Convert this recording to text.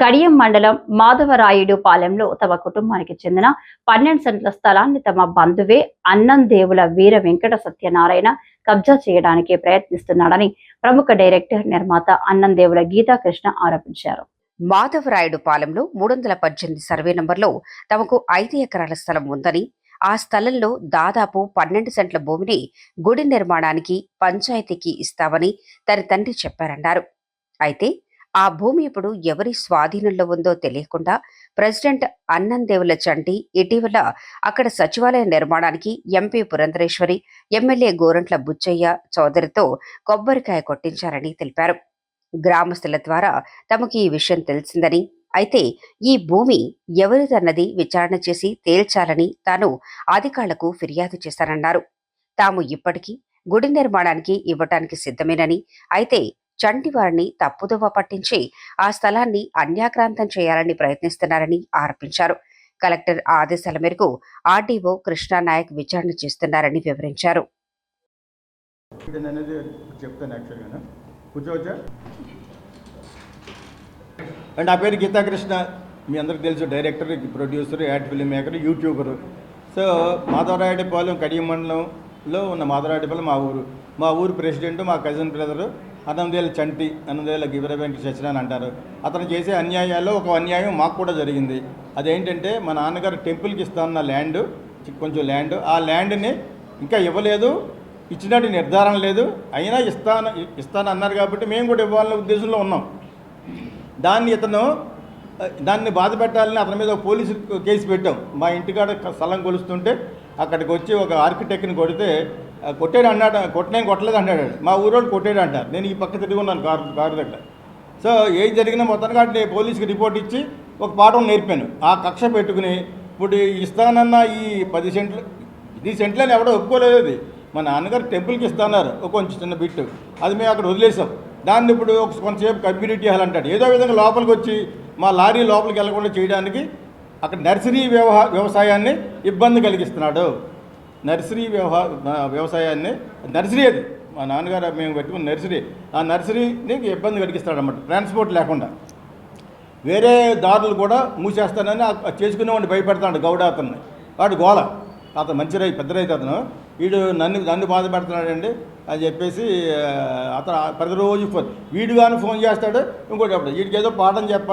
కడియం మండలం మాధవరాయుడు పాలెంలో తమ కుటుంబానికి చెందిన 12 సెంట్ల స్థలాన్ని తమ బంధువే అన్నందేవుల వీర వెంకట సత్యనారాయణ కబ్జా చేయడానికి ప్రయత్నిస్తున్నాడని ప్రముఖ డైరెక్టర్ నిర్మాత అన్నందేవుల గీతాకృష్ణ ఆరోపించారు. మాధవరాయుడు పాలెంలో 318 సర్వే నంబర్లో తమకు 5 ఎకరాల స్థలం ఉందని, ఆ స్థలంలో దాదాపు 12 సెంట్ల భూమిని గుడి నిర్మాణానికి పంచాయతీకి ఇస్తామని తన తండ్రి చెప్పారన్నారు. అయితే ఆ భూమి ఇప్పుడు ఎవరి స్వాధీనంలో ఉందో తెలియకుండా ప్రెసిడెంట్ అన్నందేవుల చంటి ఇటీవల అక్కడ సచివాలయ నిర్మాణానికి ఎంపీ పురంధరేశ్వరి, ఎమ్మెల్యే గోరంట్ల బుచ్చయ్య చౌదరితో కొబ్బరికాయ కొట్టించారని తెలిపారు. గ్రామస్తుల ద్వారా తమకు ఈ విషయం తెలిసిందని, అయితే ఈ భూమి ఎవరిదన్నది విచారణ చేసి తేల్చాలని తాను అధికారులకు ఫిర్యాదు చేశారన్నారు. తాము ఇప్పటికీ గుడి నిర్మాణానికి ఇవ్వటానికి సిద్ధమేనని, అయితే చంటి వారిని తప్పుదోవ పట్టించి ఆ స్థలాన్ని అన్యాక్రాంతం చేయాలని ప్రయత్నిస్తున్నారని ఆరోపించారు. కలెక్టర్ ఆదేశాల మేరకు ఆర్డీఓ కృష్ణానాయక్ విచారణ చేస్తున్నారని వివరించారు. అండ్ నా పేరు గీతాకృష్ణ, మీ అందరికి తెలుసు, director, producer, ad film maker, YouTuber. So Madhavarayudupalem Kadiyam మండలంలో ఉన్న మాధవరాయుడుపాలెం మా ఊరు ప్రెసిడెంట్, మా కజిన్ బ్రదరు అన్నందేల చంటి, అన్నందేల వీర వెంకట సత్యనారాయణ అంటారు. అతను చేసే అన్యాయాల్లో ఒక అన్యాయం మాకు కూడా జరిగింది. అదేంటంటే మా నాన్నగారు టెంపుల్కి ఇస్తాన్న ల్యాండ్, కొంచెం ల్యాండ్, ఆ ల్యాండ్ని ఇంకా ఇవ్వలేదు, ఇచ్చినట్టు నిర్ధారణ లేదు. అయినా ఇస్తాను అన్నారు కాబట్టి మేము కూడా ఇవ్వాలనే ఉద్దేశంలో ఉన్నాం. దాన్ని బాధ పెట్టాలని అతని మీద పోలీసు కేసు పెట్టాం. మా ఇంటికాడ స్థలం కొలుస్తుంటే అక్కడికి వచ్చి ఒక ఆర్కిటెక్ట్ని కొట్టాడు అన్నాడు. నేను కొట్టలేదు అంటాడు. మా ఊరోడు కొట్టాడు అంటారు. నేను ఈ పక్క తిరిగి ఉన్నాను కారు దగ్గర. సో ఏం జరిగినా మొత్తానికి నేను పోలీసుకి రిపోర్ట్ ఇచ్చి ఒక పాఠం నేర్పాను. ఆ కక్ష పెట్టుకుని ఇప్పుడు ఇస్తానన్న ఈ 10 సెంట్లు, 10 సెంట్లని ఎవడో ఒప్పుకోలేదు. అది మా నాన్నగారు టెంపుల్కి ఇస్తున్నారు, ఒక కొంచెం చిన్న బిట్టు, అది మేము అక్కడ వదిలేసాం. దాన్ని ఇప్పుడు కొంతసేపు కమ్యూనిటీ హాల్ అంటాడు. ఏదో విధంగా లోపలికి వచ్చి మా లారీ లోపలికి వెళ్లకుండా చేయడానికి అక్కడ నర్సరీ వ్యవసాయాన్ని ఇబ్బంది కలిగిస్తున్నాడు. నర్సరీ వ్యవసాయాన్ని, నర్సరీ అది మా నాన్నగారు మేము పెట్టుకున్న నర్సరీ, ఆ నర్సరీని ఇబ్బంది కలిగిస్తాడు అన్నమాట. ట్రాన్స్పోర్ట్ లేకుండా వేరే దారులు కూడా మూసేస్తానని చేసుకునేవాడిని భయపెడతాడు. గౌడ అతన్ని, వాడు గోల, అతను మంచి రైతు, పెద్ద రైతు అతను. వీడు నన్ను బాధ పెడుతున్నాడండి అని చెప్పేసి అతను ప్రతిరోజు వీడు కానీ ఫోన్ చేస్తాడు. ఇంకోటి అప్పుడు వీడికి ఏదో పాఠం చెప్పాలి.